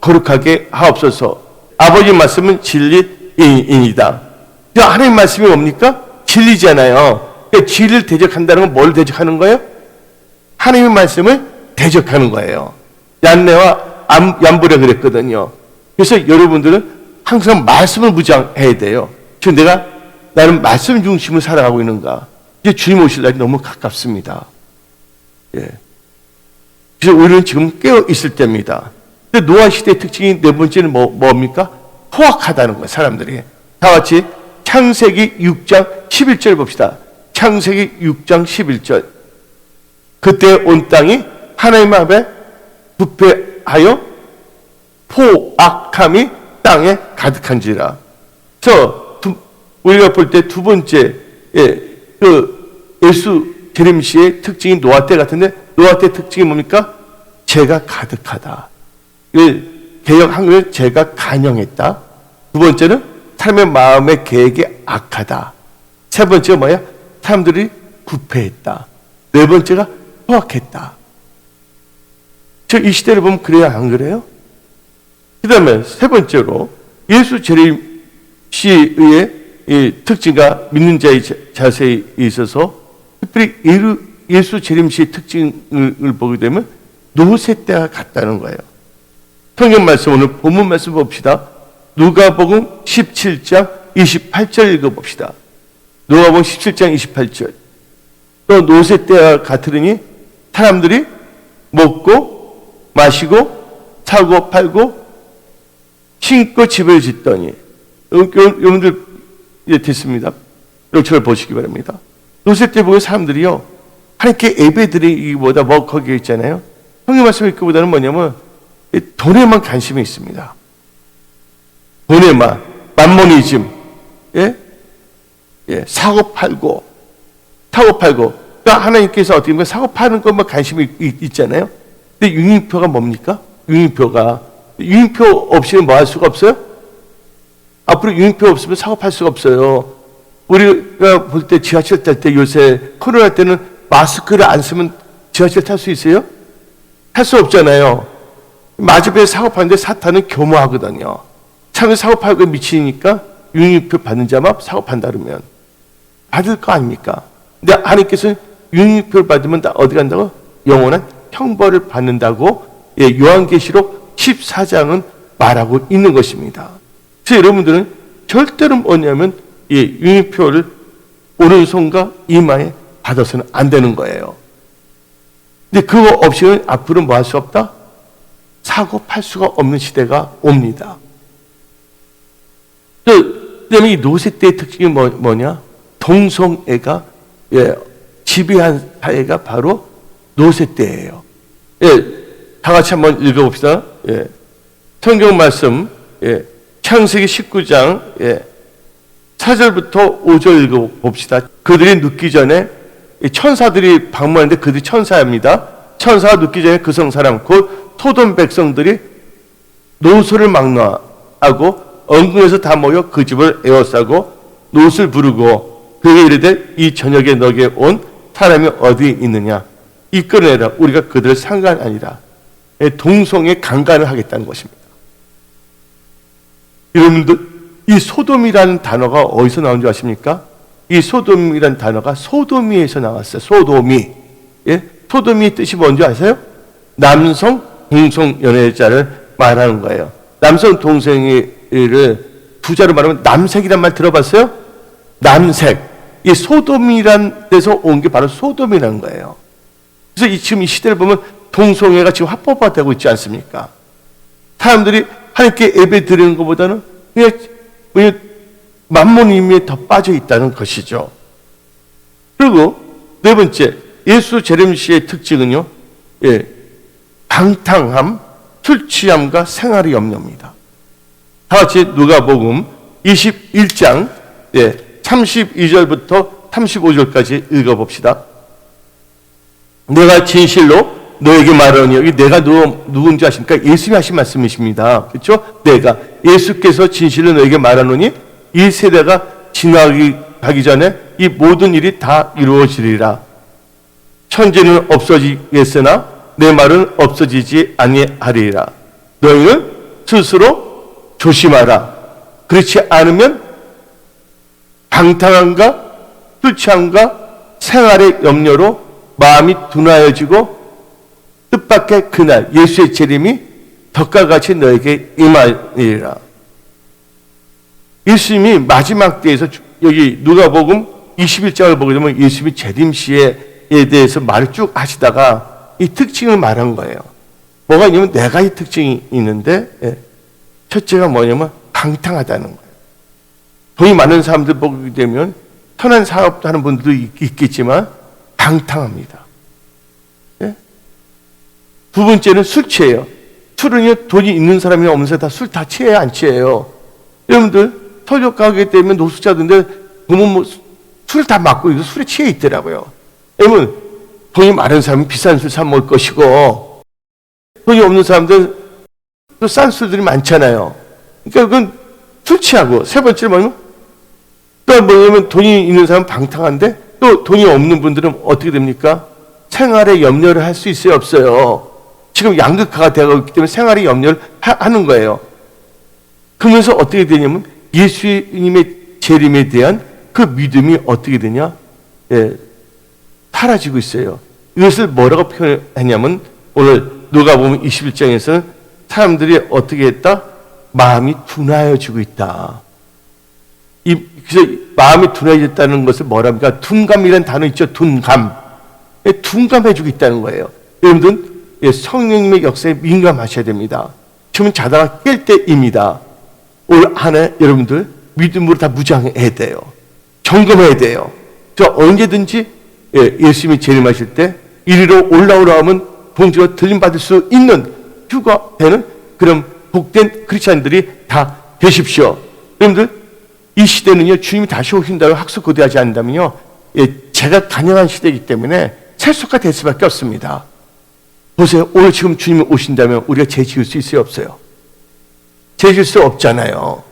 거룩하게 하옵소서. 아버지 말씀은 진리이다. 하나님 말씀이 뭡니까? 진리잖아요. 그러니까 진리를 대적한다는 건 뭘 대적하는 거예요? 하나님의 말씀을 대적하는 거예요. 얀네와 얀보레 그랬거든요. 그래서 여러분들은 항상 말씀을 무장해야 돼요. 지금 나는 말씀 중심으로 살아가고 있는가? 이제 주님 오실 날이 너무 가깝습니다. 예. 그래서 우리는 지금 깨어 있을 때입니다. 근데 노아 시대의 특징이 네 번째는 뭡니까? 포악하다는 거예요, 사람들이. 다 같이 창세기 6장 11절 봅시다. 창세기 6장 11절. 그때 온 땅이 하나님 앞에 부패하여 포악함이 땅에 가득한지라. 그래서 우리가 볼 때 두 번째, 예수 재림시의 특징이 노아 때 같은데, 노아 때 특징이 뭡니까? 죄가 가득하다. 개역 한글은 죄가 간영했다. 두 번째는 사람의 마음의 계획이 악하다. 세 번째가 뭐야? 사람들이 부패했다. 네 번째가 포악했다. 이 시대를 보면 그래야 안 그래요? 그 다음에 세 번째로 예수 재림시의 특징과 믿는 자의 자세에 있어서 특별히 예수 재림시의 특징을 보게 되면 노새 때가 같다는 거예요. 성경 말씀 오늘 본문 말씀 봅시다. 누가복음 17장 28절 읽어봅시다. 누가복음 17장 28절. 또 노새 때와 같으니 사람들이 먹고 마시고 사고 팔고 신고 집을 짓더니. 여러분들 이제 됐습니다. 여러분들 보시기 바랍니다. 노새 때 보면 사람들이요, 하나님께 예배드리기보다 거기에 있잖아요. 성경 말씀 읽기보다는 뭐냐면 돈에만 관심이 있습니다. 돈에만, 만모니즘, 사고 팔고. 그러니까 하나님께서 어떻게 보면 사고 파는 것만 관심이 있잖아요. 근데 융인표가 뭡니까? 융인표 없이는 뭐 할 수가 없어요? 앞으로 융인표 없으면 사고 팔 수가 없어요. 우리가 볼 때 지하철 탈 때 요새 코로나 때는 마스크를 안 쓰면 지하철 탈 수 있어요? 탈 수 없잖아요. 마주배에 사고 파는데 사탄은 교모하거든요. 차는 사고 팔고 미치니까 융인표 받는 자만 사고 판다 그러면 받을 거 아닙니까? 근데 하나님께서는 융인표를 받으면 다 어디 간다고? 영원한 형벌을 받는다고 요한계시록 14장은 말하고 있는 것입니다. 그래서 여러분들은 절대로 뭐냐면 융인표를 오른손과 이마에 받아서는 안 되는 거예요. 근데 그거 없이는 앞으로 뭐 할 수 없다? 사고 팔 수가 없는 시대가 옵니다. 그다음에 이 노새 때의 특징이 뭐냐? 동성애가 지배한 사회가 바로 노새 때예요. 다 같이 한번 읽어봅시다. 성경 말씀 창세기 19장 4절부터 5절 읽어봅시다. 그들이 눕기 전에 천사들이 방문하는데 그들이 천사입니다. 천사가 눕기 전에 그 성사람 곧 소돔 백성들이 노소를 막노하고 언궁에서 다 모여 그 집을 에워싸고 노를 부르고 그에게 이르되 이 저녁에 너에게 온 사람이 어디 있느냐 이끌어내라. 우리가 그들을 상관하니라. 동성애 강간을 하겠다는 것입니다. 여러분들 이 소돔이라는 단어가 어디서 나온 줄 아십니까? 이 소돔이라는 단어가 소도미에서 나왔어요. 소도미. 소도미의 뜻이 뭔지 아세요? 남성 동성 연애자를 말하는 거예요. 남성 동성애를 부자로 말하면 남색이란 말 들어봤어요? 남색. 이 소돔이란 데서 온 게 바로 소돔이라는 거예요. 그래서 지금 이 시대를 보면 동성애가 지금 합법화되고 있지 않습니까? 사람들이 하나님께 예배 드리는 것보다는 그냥 만몬임에 더 빠져 있다는 것이죠. 그리고 네 번째, 예수 재림시의 특징은요, 방탕함, 술 취함과 생활의 염려입니다. 다 같이 누가복음 21장 32절부터 35절까지 읽어봅시다. 내가 진실로 너에게 말하노니, 여기 내가 누군지 아십니까? 예수님이 하신 말씀이십니다. 그렇죠? 내가, 예수께서 진실로 너에게 말하노니 이 세대가 지나가기 전에 이 모든 일이 다 이루어지리라. 천지는 없어지겠으나 내 말은 없어지지 아니하리라. 너희는 스스로 조심하라. 그렇지 않으면 방탕함과 술 취함과 생활의 염려로 마음이 둔하여지고 뜻밖의 그날 예수의 재림이 덕과 같이 너에게 임하리라. 예수님이 마지막 때에서, 여기 누가복음 21장을 보게 되면 예수님이 재림 시에 대해서 말을 쭉 하시다가 이 특징을 말한 거예요. 뭐가 있냐면 네 가지 특징이 있는데, 첫째가 뭐냐면 방탕하다는 거예요. 돈이 많은 사람들 보게 되면 선한 사업도 하는 분들도 있겠지만 방탕합니다. 두 번째는 술 취해요. 술은요, 돈이 있는 사람이나 없는 사람이 다 술 다 취해요, 안 취해요? 여러분들 설교 가게 되면 노숙자들인데 보면 술 다 맞고 술에 취해 있더라고요. 여러분, 돈이 많은 사람은 비싼 술 사 먹을 것이고, 돈이 없는 사람들은 또 싼 술들이 많잖아요. 그러니까 그건 술 취하고, 세 번째는 뭐냐면, 또 뭐냐면 돈이 있는 사람은 방탕한데, 또 돈이 없는 분들은 어떻게 됩니까? 생활에 염려를 할 수 있어요, 없어요? 지금 양극화가 되고 있기 때문에 생활에 염려를 하는 거예요. 그러면서 어떻게 되냐면 예수님의 재림에 대한 그 믿음이 어떻게 되냐? 사라지고 있어요. 이것을 뭐라고 표현했냐면, 오늘 누가복음 21장에서는 사람들이 어떻게 했다? 마음이 둔하여지고 있다. 그래서 마음이 둔해졌다는 것을 뭐랍니까? 둔감이라는 단어 있죠? 둔감. 둔감해지고 있다는 거예요. 여러분들, 성령님의 역사에 민감하셔야 됩니다. 지금 자다가 깰 때입니다. 올 한 해 여러분들 믿음으로 다 무장해야 돼요. 점검해야 돼요. 저 언제든지 예수님이 재림하실 때 이리로 올라오라 하면 봉지가 들림받을 수 있는 휴가 되는 그런 복된 크리스찬들이 다 되십시오. 여러분들, 이 시대는요, 주님이 다시 오신다고 학수고대하지 않는다면요, 제가 단연한 시대이기 때문에 세속화 될 수밖에 없습니다. 보세요. 오늘 지금 주님이 오신다면 우리가 죄 지을 수 있어요, 없어요? 죄 지을 수 없잖아요.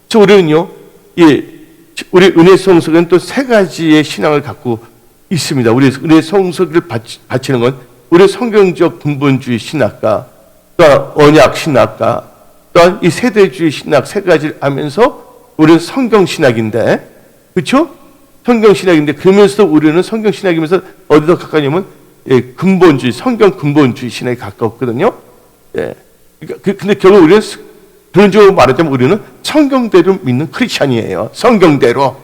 그래서 우리는요, 우리 은혜 성석은 또 세 가지의 신앙을 갖고 있습니다. 우리 은혜 성석을 바치는 건 우리 성경적 근본주의 신학과, 또 언약 신학과, 또한 이 세대주의 신학 세 가지를 하면서 우리는 성경 신학인데, 그렇죠? 성경 신학인데, 그러면서도 우리는 성경 신학이면서 어디서 가까우냐면 근본주의, 성경 근본주의 신학에 가까웠거든요. 근데 결국 우리는 그런적으로 말하자면 우리는 성경대로 믿는 크리스찬이에요. 성경대로.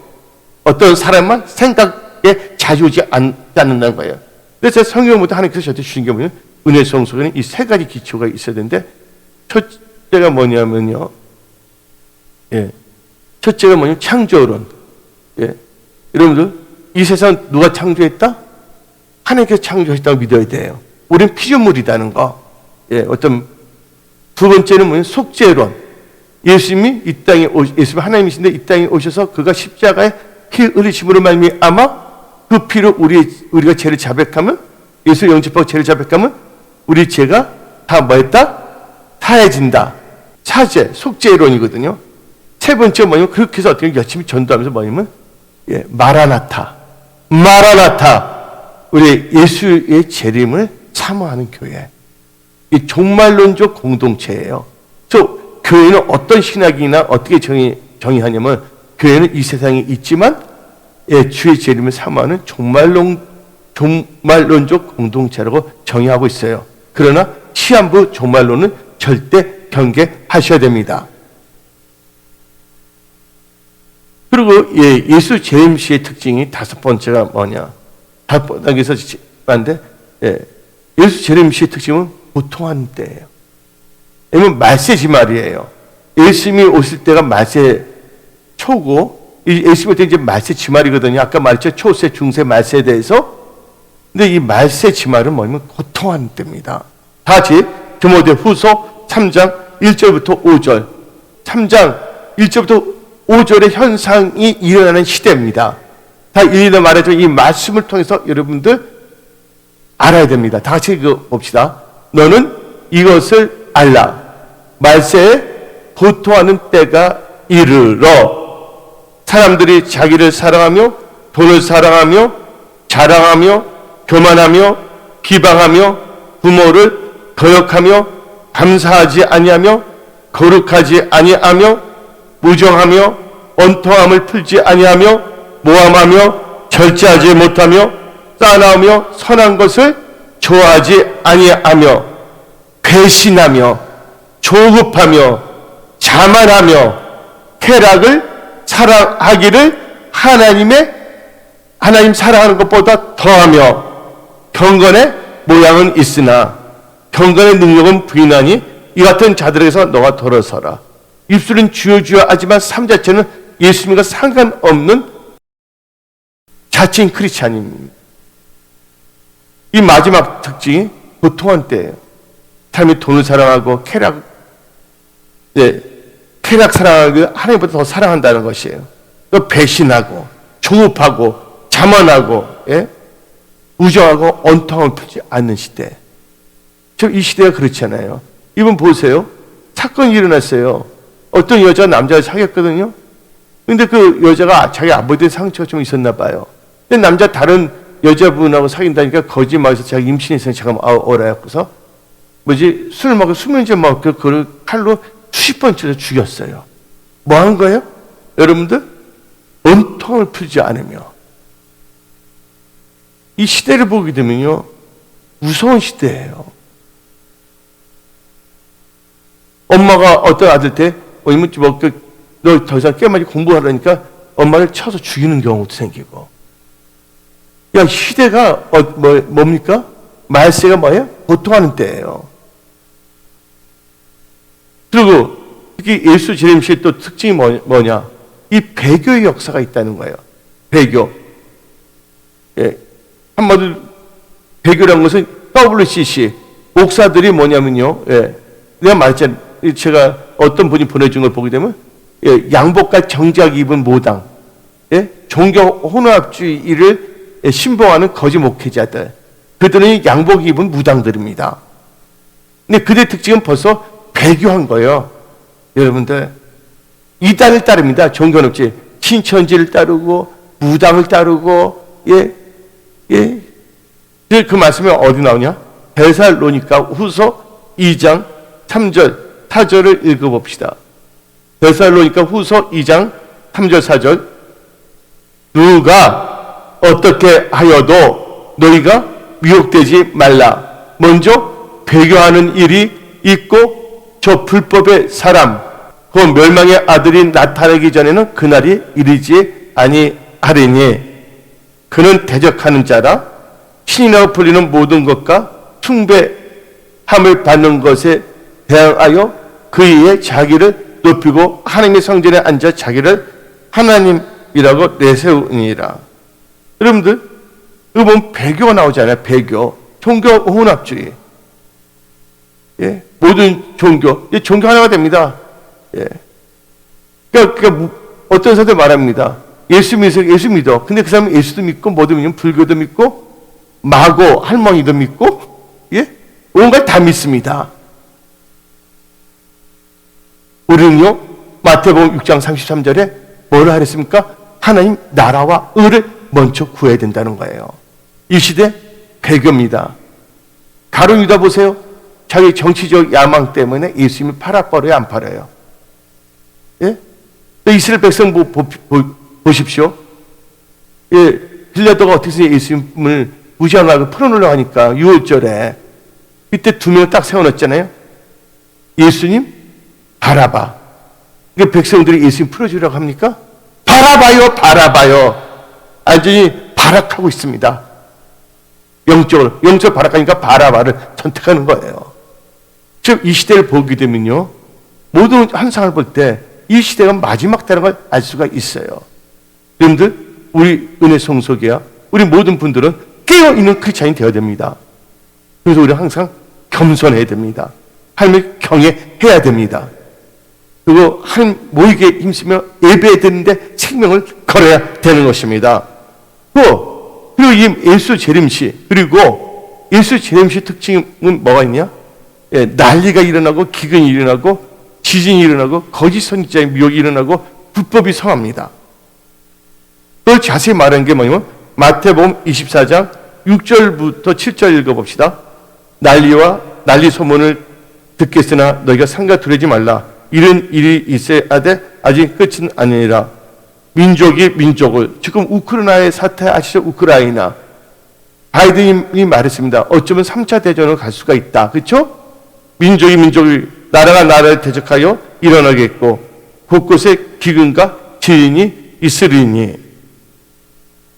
어떤 사람만 생각에 자주오지 않는다는 거예요. 그래서 성경부터 하나님께서 저한테 주신 게 뭐냐면, 은혜 성소에는 이 세 가지 기초가 있어야 되는데, 첫째가 뭐냐면요, 첫째가 뭐냐면 창조론. 여러분들, 이 세상 누가 창조했다? 하나님께서 창조했다고 믿어야 돼요. 우리는 피조물이라는 거. 어떤 두 번째는 뭐냐면 속죄론. 예수님이 이 땅에 예수님 하나님이신데 이 땅에 오셔서 그가 십자가에 피 흘리심으로 말미암아 그 피로 우리가 죄를 자백하면, 예수 영접하고 죄를 자백하면 우리 죄가 다 뭐했다? 사해진다. 사죄, 속죄론이거든요. 세 번째 뭐냐면, 그렇게 해서 어떻게 열심히 전도하면서 뭐냐면, 마라나타. 우리 예수의 재림을 사모하는 교회. 이 종말론적 공동체예요. 그래서 교회는 어떤 신학이나 어떻게 정의하냐면, 교회는 이 세상에 있지만 주의 재림을 사모하는 종말론적 공동체라고 정의하고 있어요. 그러나 시한부 종말론은 절대 경계하셔야 됩니다. 그리고 예수 재림 시의 특징이 다섯 번째가 뭐냐? 다섯 단계에서 봤는데, 예수 재림 시의 특징은 고통하는 때예요. 왜냐면 말세지 말이에요. 예수님이 오실 때가 말세 초고, 예수님 올 때 이제 말세 지말이거든요. 아까 말했죠. 초세, 중세, 말세에 대해서. 근데 이 말세 지말은 뭐냐면 고통하는 때입니다. 다 같이 디모데 후서 3장 1절부터 5절. 33장 1절부터 5절의 현상이 일어나는 시대입니다. 다 일일이 말해줘. 이 말씀을 통해서 여러분들 알아야 됩니다. 다 같이 봅시다. 너는 이것을 알라. 말세에 고통하는 때가 이르러 사람들이 자기를 사랑하며 돈을 사랑하며 자랑하며 교만하며 비방하며 부모를 거역하며 감사하지 아니하며 거룩하지 아니하며 무정하며 원통함을 풀지 아니하며 모함하며 절제하지 못하며 싸나우며 선한 것을 좋아하지 아니하며 배신하며 조급하며 자만하며 쾌락을 사랑하기를 하나님 사랑하는 것보다 더하며 경건의 모양은 있으나 경건의 능력은 부인하니 이 같은 자들에게서 너가 돌아서라. 입술은 주여 주여 하지만 삶 자체는 예수님과 상관없는 자칭 크리스찬입니다. 이 마지막 특징이 고통한 때예요. 삶이 돈을 사랑하고 쾌락 사랑하고 하나님보다 더 사랑한다는 것이에요. 또 배신하고 조급하고 자만하고 우정하고 언통함을 풀지 않는 시대. 이 시대가 그렇잖아요. 이분 보세요. 사건이 일어났어요. 어떤 여자가 남자를 사귀었거든요. 근데 그 여자가 자기 아버지의 상처가 좀 있었나 봐요. 근데 남자 다른 여자분하고 사귄다니까 거짓말해서 자기 임신했으니 잠깐 어라였고서 술 먹고 수면제 먹고 그걸 칼로 수십 번 찔러 죽였어요. 뭐 한 거예요? 여러분들 원통을 풀지 않으며. 이 시대를 보게 되면요 무서운 시대예요. 엄마가 어떤 아들한테 너 더 이상 깨맞이 공부하라니까 엄마를 쳐서 죽이는 경우도 생기고. 야, 시대가 뭡니까? 말세가 뭐예요? 고통하는 때예요. 그리고 특히 예수 재림시의 또 특징이 뭐냐? 이 배교의 역사가 있다는 거예요. 배교. 한마디로 배교라는 것은 WCC 목사들이 뭐냐면요. 내가 말했잖아요. 제가 어떤 분이 보내준 걸 보게 되면 양복과 정작 입은 모당, 종교 혼합주의를 신봉하는 거짓 목회자들, 그들은 양복 입은 무당들입니다. 근데 그들의 특징은 벌써 배교한 거예요. 여러분들 이단을 따릅니다. 종교는 없지. 신천지를 따르고 무당을 따르고 그 말씀이 어디 나오냐? 데살로니가 후서 2장 3절 4절을 읽어봅시다. 데살로니가 후서 2장 3절 4절 누가 어떻게 하여도 너희가 미혹되지 말라. 먼저 배교하는 일이 있고 저 불법의 사람 그 멸망의 아들이 나타나기 전에는 그날이 이르지 아니하리니 그는 대적하는 자라 신이라고 불리는 모든 것과 숭배함을 받는 것에 대항하여 그의 자기를 높이고 하나님의 성전에 앉아 자기를 하나님이라고 내세우니라. 여러분들 이거 보면 배교가 나오잖아요. 배교, 종교 혼합주의. 모든 종교, 종교 하나가 됩니다. 그러니까 어떤 사람들 말합니다. 예수 믿어. 근데 그 사람은 예수도 믿고 뭐도 믿고 불교도 믿고 마고 할머니도 믿고 온갖 다 믿습니다. 우리는요 마태복음 6장 33절에 뭐라 그랬습니까? 하나님 나라와 의를 먼저 구해야 된다는 거예요. 이 시대 배교입니다. 가룟 유다 보세요. 자기 정치적 야망 때문에 예수님을 팔아버려요, 안 팔아요? 이스라엘 백성 보십시오. 빌라도가 어떻게 예수님을 무시하고 풀어놓으려고 하니까 6월절에 이때 두 명을 딱 세워놨잖아요. 예수님, 바라바. 그러니까 백성들이 예수님 풀어주려고 합니까? 바라봐요. 완전히 발악하고 있습니다. 영적으로 발악하니까 바라바를 선택하는 거예요. 즉 이 시대를 보게 되면요 모든 환상을 볼 때 이 시대가 마지막 때라는 걸 알 수가 있어요. 여러분들 우리 은혜 성소교야 우리 모든 분들은 깨어있는 크리스찬이 되어야 됩니다. 그래서 우리는 항상 겸손해야 됩니다. 하나님을 경외해야 됩니다. 그리고 한 모이게 힘쓰며 예배드리는데 생명을 걸어야 되는 것입니다. 그리고 이 예수 재림시, 그리고 예수 재림시 특징은 뭐가 있냐? 난리가 일어나고 기근이 일어나고 지진이 일어나고 거짓 선지자의 미혹이 일어나고 불법이 성합니다. 또 자세히 말하는 게 뭐냐면 마태복음 24장 6절부터 7절 읽어봅시다. 난리 소문을 듣겠으나 너희가 상가 두려지 말라. 이런 일이 있어야 돼. 아직 끝은 아니라 민족이 민족을, 지금 우크라이나의 사태 아시죠? 우크라이나 바이든이 말했습니다. 어쩌면 3차 대전으로 갈 수가 있다. 그렇죠? 민족이 민족을, 나라가 나라를 대적하여 일어나겠고 곳곳에 기근과 지진이 있으리니.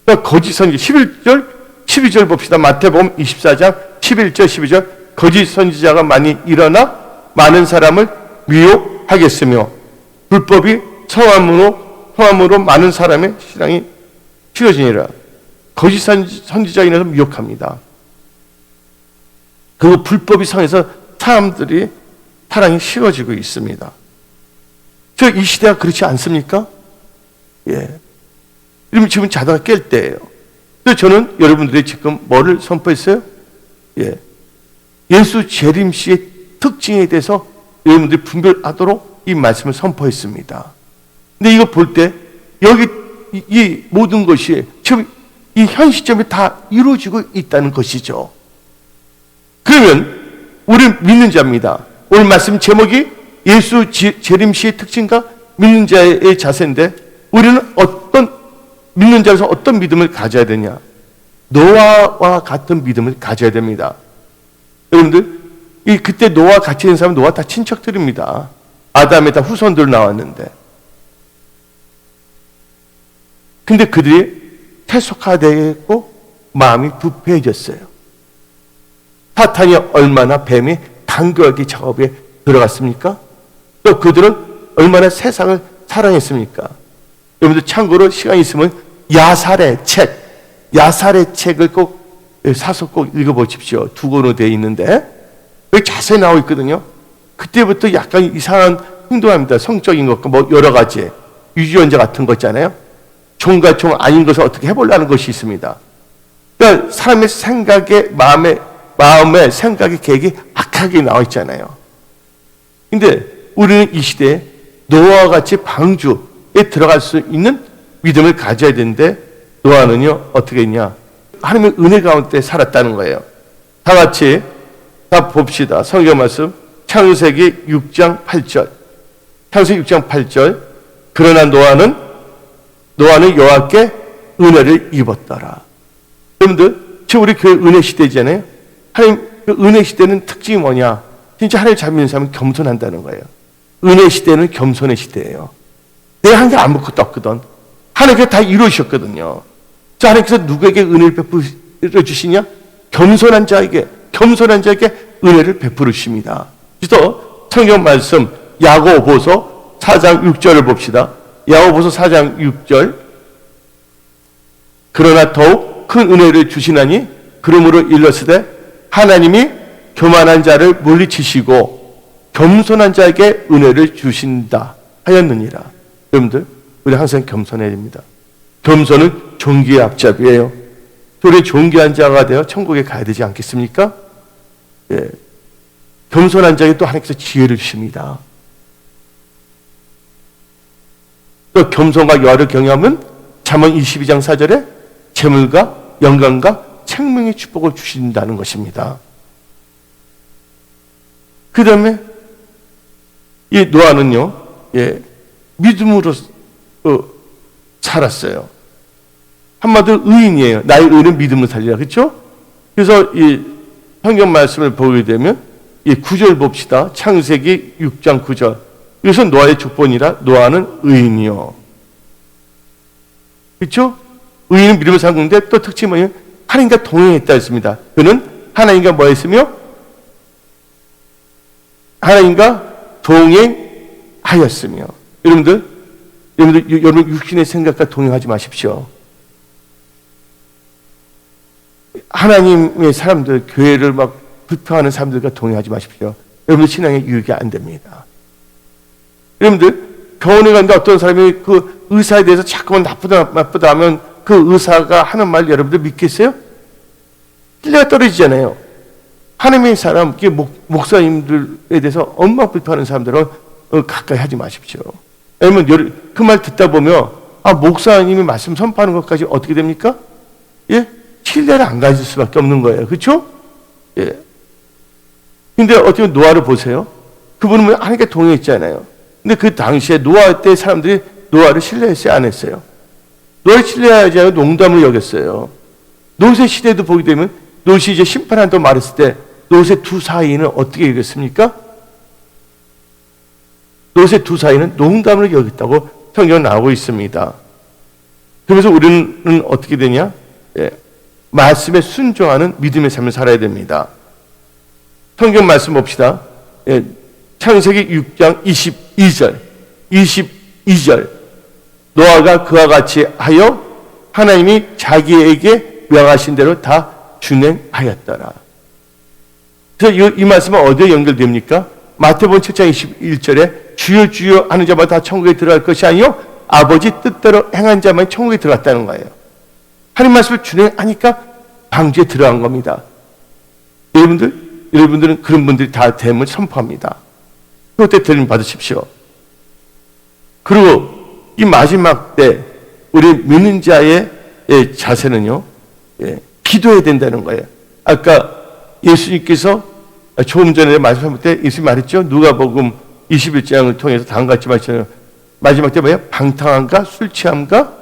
그러니까 거짓 선지 12절 봅시다. 마태복음 24장 11절 12절 거짓 선지자가 많이 일어나 많은 사람을 미혹하겠으며 불법이 성함으로 많은 사람의 신앙이 쉬워지니라. 거짓 선지자에 인해서 미혹합니다. 그 불법이 성해서 사람들이 사랑이 쉬워지고 있습니다. 저 이 시대가 그렇지 않습니까? 예. 이러면 지금 자다가 깰 때예요. 그래서 저는 여러분들이 지금 뭐를 선포했어요? 예. 예수 재림시의 특징에 대해서 여러분들이 분별하도록 이 말씀을 선포했습니다. 근데 이거 볼 때 여기 이 모든 것이 지금 이 현 시점에 다 이루어지고 있다는 것이죠. 그러면 우리는 믿는 자입니다. 오늘 말씀 제목이 예수 재림시의 특징과 믿는 자의 자세인데 우리는 믿는 자로서 어떤 믿음을 가져야 되냐? 노아와 같은 믿음을 가져야 됩니다. 여러분들, 그때 노아와 같이 있는 사람은 노아 다 친척들입니다. 아담의 다 후손들 나왔는데. 근데 그들이 태속화되고 마음이 부패해졌어요. 사탄이 얼마나 뱀이 간교하게 작업에 들어갔습니까? 또 그들은 얼마나 세상을 사랑했습니까? 여러분들 참고로 시간 있으면 야살의 책을 꼭 사서 꼭 읽어보십시오. 두 권으로 되어 있는데 여기 자세히 나와 있거든요. 그때부터 약간 이상한 행동합니다. 성적인 것과 뭐 여러 가지 유전자 같은 거 있잖아요. 종과 종 아닌 것을 어떻게 해보려는 것이 있습니다. 그러니까 사람의 생각에 마음의 생각의 계획이 악하게 나와 있잖아요. 근데 우리는 이 시대에 노아와 같이 방주에 들어갈 수 있는 믿음을 가져야 되는데 노아는요 어떻게 했냐? 하나님의 은혜 가운데 살았다는 거예요. 다 같이 다 봅시다. 성경 말씀 창세기 6장 8절. 창세기 6장 8절. 그러나 노아는 여호와께 은혜를 입었더라. 여러분들 지금 우리 교회 은혜 시대잖아요. 하나님 그 은혜 시대는 특징이 뭐냐? 진짜 하나님 잘 믿는 사람은 겸손한다는 거예요. 은혜 시대는 겸손의 시대예요. 내가 한 게 아무것도 없거든. 하나님께서 다 이루셨거든요. 자, 하나님께서 누구에게 은혜를 베풀어 주시냐? 겸손한 자에게 은혜를 베풀으십니다. 그래서 성경 말씀 야고보서 4장 6절을 봅시다. 야고보서 4장 6절. 그러나 더욱 큰 은혜를 주시나니 그러므로 일렀으되 하나님이 교만한 자를 물리치시고 겸손한 자에게 은혜를 주신다 하였느니라. 여러분들 우리 항상 겸손해야 됩니다. 겸손은 존귀의 앞잡이에요. 우리 존귀한 자가 되어 천국에 가야 되지 않겠습니까? 예. 겸손한 자에게 또 하나님께서 지혜를 주십니다. 또 겸손과 여호와를 경외하면 잠언 22장 4절에 재물과 영광과 생명의 축복을 주신다는 것입니다. 그 다음에 이 노아는요, 믿음으로 살았어요. 한마디로 의인이에요. 나의 의는 믿음으로 살리라. 그렇죠? 그래서 이 성경 말씀을 보게 되면 이 9절 봅시다. 창세기 6장 9절. 이것은 노아의 족본이라 노아는 의인이요. 그렇죠? 의인은 믿음을 사는데 또 특징이 뭐예요? 하나님과 동행했다 했습니다. 그는 하나님과 뭐 했으며? 하나님과 동행하였으며. 여러분 육신의 생각과 동행하지 마십시오. 하나님의 사람들, 교회를 막 불평하는 사람들과 동행하지 마십시오. 여러분들 신앙에 유익이 안 됩니다. 여러분들 병원에 갔는데 어떤 사람이 그 의사에 대해서 자꾸만 나쁘다 하면 그 의사가 하는 말 여러분들 믿겠어요? 신뢰가 떨어지잖아요. 하나님의 사람, 목사님들에 대해서 엉망 불평하는 사람들은 가까이 하지 마십시오. 왜냐면 그 말 듣다 보면 목사님이 말씀 선포하는 것까지 어떻게 됩니까? 예? 신뢰를 안 가질 수밖에 없는 거예요. 그렇죠? 예. 근데 어떻게 노아를 보세요. 그분은 하나님께 동의했잖아요. 근데 그 당시에 노아 때 사람들이 노아를 신뢰했어요? 안 했어요? 노아를 신뢰하지 않고 농담을 여겼어요. 노세 시대도 보게 되면 노시 이제 심판한다고 말했을 때 노세 두 사이는 어떻게 여겼습니까? 노세 두 사이는 농담을 여겼다고 성경에 나오고 있습니다. 그래서 우리는 어떻게 되냐? 예. 말씀에 순종하는 믿음의 삶을 살아야 됩니다. 성경 말씀 봅시다. 예. 창세기 6장 22절 노아가 그와 같이 하여 하나님이 자기에게 명하신 대로 다 준행하였더라. 그래서 이 말씀은 어디에 연결됩니까? 마태복음 7장 21절에 주여 주여 하는 자마다 천국에 들어갈 것이 아니요 아버지 뜻대로 행한 자만 천국에 들어갔다는 거예요. 하나님 말씀을 준행하니까 방주에 들어간 겁니다. 여러분들은 그런 분들이 다 됨을 선포합니다. 그때 들림 받으십시오. 그리고 이 마지막 때 우리 믿는 자의 자세는요, 기도해야 된다는 거예요. 아까 예수님께서 조금 전에 말씀할 때 예수님 말했죠. 누가복음 21장을 통해서 다음과 같이 말씀하셨잖아요. 마지막 때 뭐예요? 방탕함과 술 취함과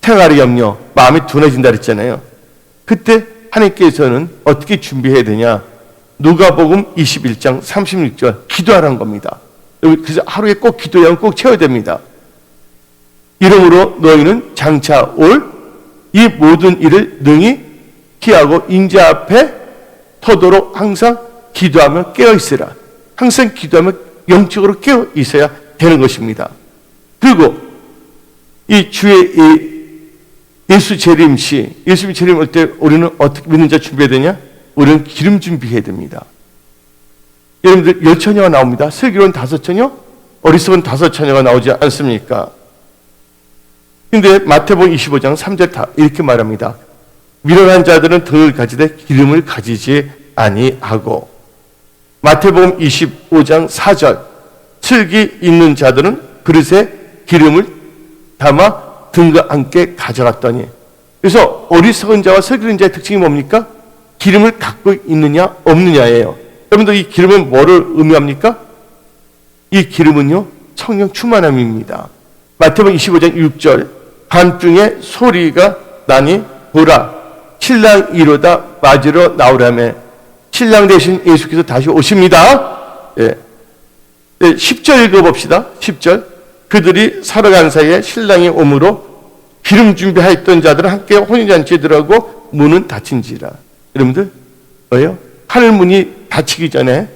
생활의 염려, 마음이 둔해진다 그랬잖아요. 그때 하나님께서는 어떻게 준비해야 되냐? 누가복음 21장 36절 기도하라는 겁니다. 그래서 하루에 꼭 기도하면 꼭 채워야 됩니다. 이러므로 너희는 장차 올 이 모든 일을 능히 피하고 인자 앞에 터도록 항상 기도하며 깨어 있으라. 항상 기도하며 영적으로 깨어 있어야 되는 것입니다. 그리고 이 주의 예수 재림시, 예수님 재림 올 때 우리는 어떻게 믿는 자 준비해야 되냐? 우리는 기름 준비해야 됩니다. 여러분들 10처녀가 나옵니다. 슬기로운 5처녀, 어리석은 5처녀가 나오지 않습니까? 근데 마태복음 25장 3절 다 이렇게 말합니다. 미련한 자들은 등을 가지되 기름을 가지지 아니하고, 마태복음 25장 4절 슬기 있는 자들은 그릇에 기름을 담아 등과 함께 가져갔더니, 그래서 어리석은 자와 슬기 있는 자의 특징이 뭡니까? 기름을 갖고 있느냐 없느냐예요. 여러분들 이 기름은 뭐를 의미합니까? 이 기름은요 성령 충만함입니다. 마태복음 25장 6절 밤중에 소리가 나니 보라 신랑 이루다 맞으러 나오라며, 신랑 대신 예수께서 다시 오십니다. 10절 읽어봅시다. 10절 그들이 살아간 사이에 신랑이 오므로 기름 준비하였던 자들은 함께 혼인잔치에 들어가고 문은 닫힌지라. 여러분들 뭐예요? 하늘문이 닫히기 전에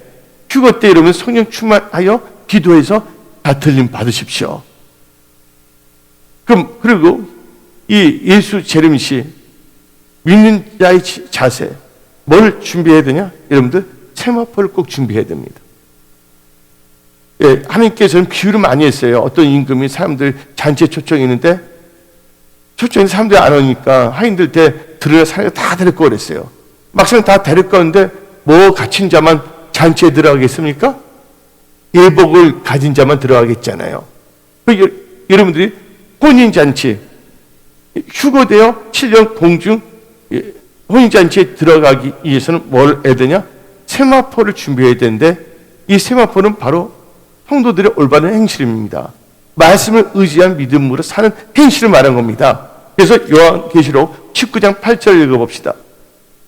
휴거 때 이러면 성령 충만하여 기도해서 다 들림 받으십시오. 그리고 이 예수 재림시 믿는 자의 자세 뭘 준비해야 되냐? 여러분들 세마포를 꼭 준비해야 됩니다. 하나님께서는 비유를 많이 했어요. 어떤 임금이 사람들 잔치에 초청이 있는데 초청에 사람들이 안 오니까 하인들 때 들으려 사람을 다 데리고 그랬어요. 막상 다 데리고 오는데 뭐 갇힌 자만 잔치에 들어가겠습니까? 예복을 가진 자만 들어가겠잖아요. 여러분들이 혼인잔치, 휴거되어 7년 공중 혼인잔치에 들어가기 위해서는 뭘 해야 되냐? 세마포를 준비해야 되는데 이 세마포는 바로 성도들의 올바른 행실입니다. 말씀을 의지한 믿음으로 사는 행실을 말한 겁니다. 그래서 요한계시록 19장 8절 읽어봅시다.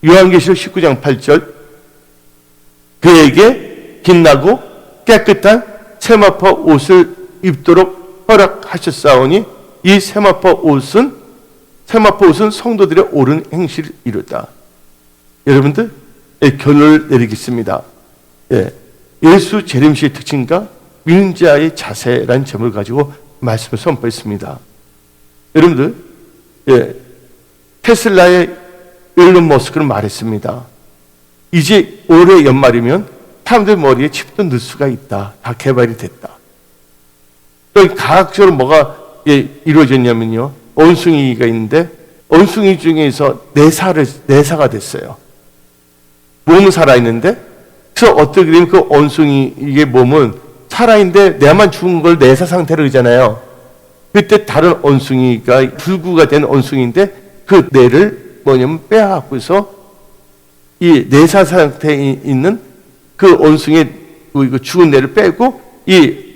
요한계시록 19장 8절 그에게 빛나고 깨끗한 세마포 옷을 입도록 허락하셨사오니 이 세마포 옷은 성도들의 옳은 행실을 이루다. 여러분들 결론을 내리겠습니다. 예수 재림시의 특징과 믿는 자의 자세라는 점을 가지고 말씀을 선포했습니다. 여러분들 테슬라의 일론 머스크는 말했습니다. 이제 올해 연말이면 사람들 머리에 칩도 넣을 수가 있다. 다 개발이 됐다. 그 과학적으로 뭐가 이루어졌냐면요. 원숭이가 있는데 원숭이 중에서 내사가 됐어요. 몸은 살아있는데 그래서 어떻게 되면 그 원숭이의 몸은 살아있는데 내만 죽은 걸 내사 상태로 하잖아요. 그때 다른 원숭이가 불구가 된 원숭이인데 그 뇌를 뭐냐면 빼앗고서 이 내사 상태에 있는 그 원숭이의 죽은 뇌를 빼고 이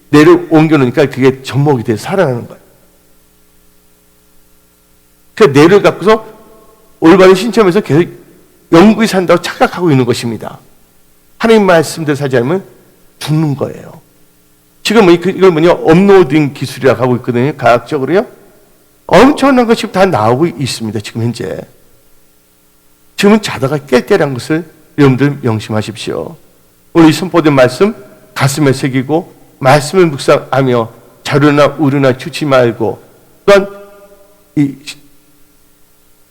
뇌를 옮겨놓으니까 그게 접목이 돼서 살아나는 거예요. 그 뇌를 갖고서 올바른 신체면서 계속 영구히 산다고 착각하고 있는 것입니다. 하나님 말씀대로 살지 않으면 죽는 거예요. 지금 이걸 업로딩 기술이라고 하고 있거든요. 과학적으로요. 엄청난 것이 다 나오고 있습니다. 지금 현재. 지금은 자다가 깰 때라는 것을 여러분들 명심하십시오. 오늘 이 선포된 말씀 가슴에 새기고 말씀을 묵상하며 자료나 우려나 주지 말고 또한 이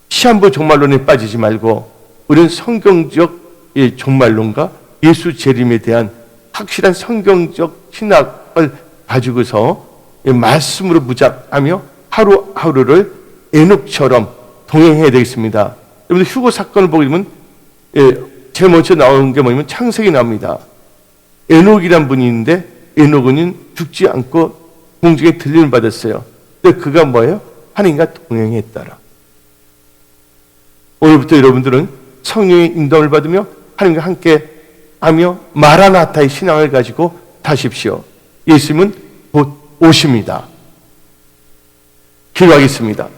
시한부 종말론에 빠지지 말고 우리는 성경적 종말론과 예수 재림에 대한 확실한 성경적 신학을 가지고서 말씀으로 무장하며 하루하루를 에녹처럼 동행해야 되겠습니다. 여러분들 휴거 사건을 보게 되면 제일 먼저 나오는 게 뭐냐면 창세기 나옵니다. 에녹이란 분이 있는데 에녹은 죽지 않고 공중에 들림을 받았어요. 근데 그가 뭐예요? 하나님과 동행했더라. 오늘부터 여러분들은 성령의 인도를 받으며 하나님과 함께 하며 마라나타의 신앙을 가지고 타십시오. 예수님은 곧 오십니다. 기도하겠습니다.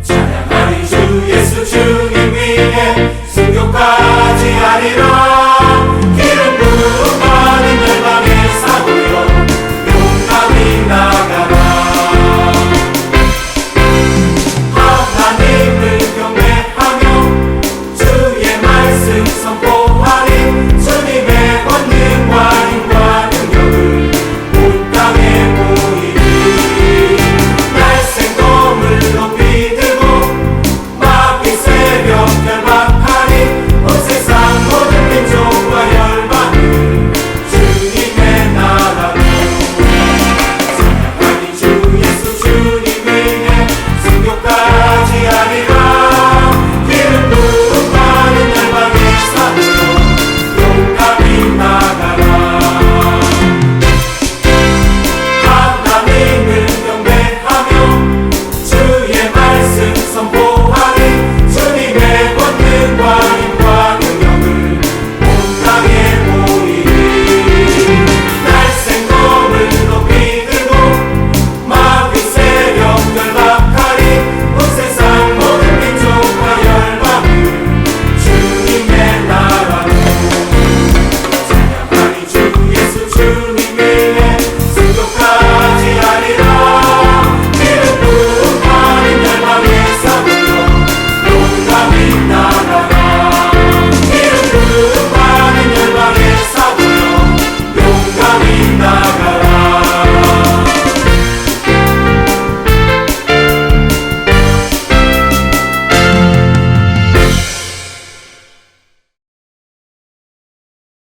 찬양하리 주 예수 주님 위에 순교까지 하리라.